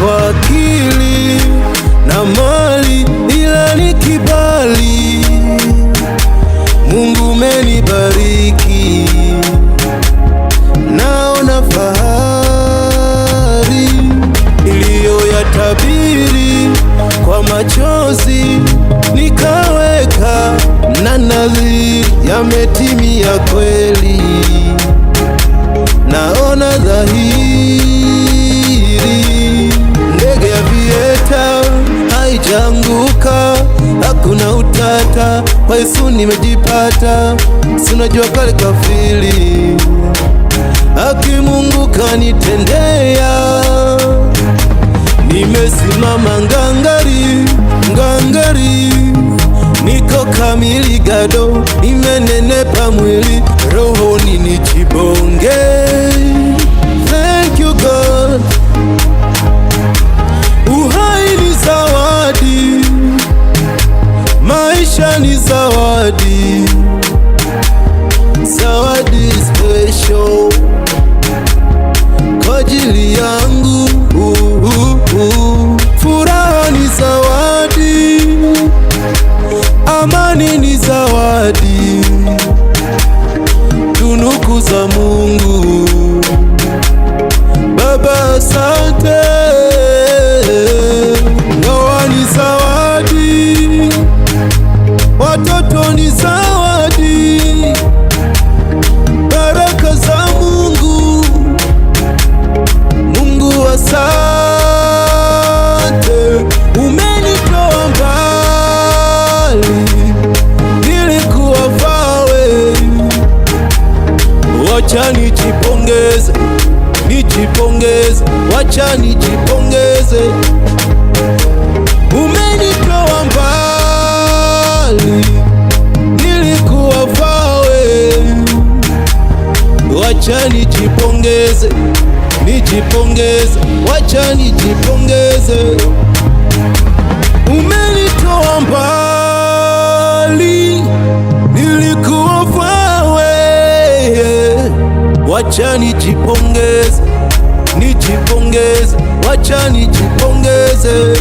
kwa akili na mali, ila ni kibali. Mungu umenibariki, naona fahari niliyoyatabiri kwa machozi, nikaweka na nadhiri, yametimia kweli. Naona dhahiri, ndege ya vieta haijaanguka, hakuna utata, kwa Yesu nimejipata. Si unajua kale kafili, haki Mungu kanitendea. Nimesimama ngangari, ngangari, niko kamili gado, nimenenepa mwili, rohoni ni chibonge. Thank you God. Uhai ni zawadi, maisha ni zawadi, zawadi special kwa ajili yangu. Furaha ni zawadi, amani ni zawadi, tunuku za Mungu. Baba asante. Ndoa ni zawadi, watoto ni zawadi, baraka za Mungu. Mungu asante, umenitoa mbali, nilikuwa fawe. Wacha nijipongeze, nijipongeze, wacha nijipongeze. Umenitoa mbali, nilikuwa fawe. Wacha nijipongeze, nijipongeze, wacha nijipongeze. Umenitoa mbali, nilikuwa fawe. Wacha nijipongeze, nijipongeze, wacha nijipongeze.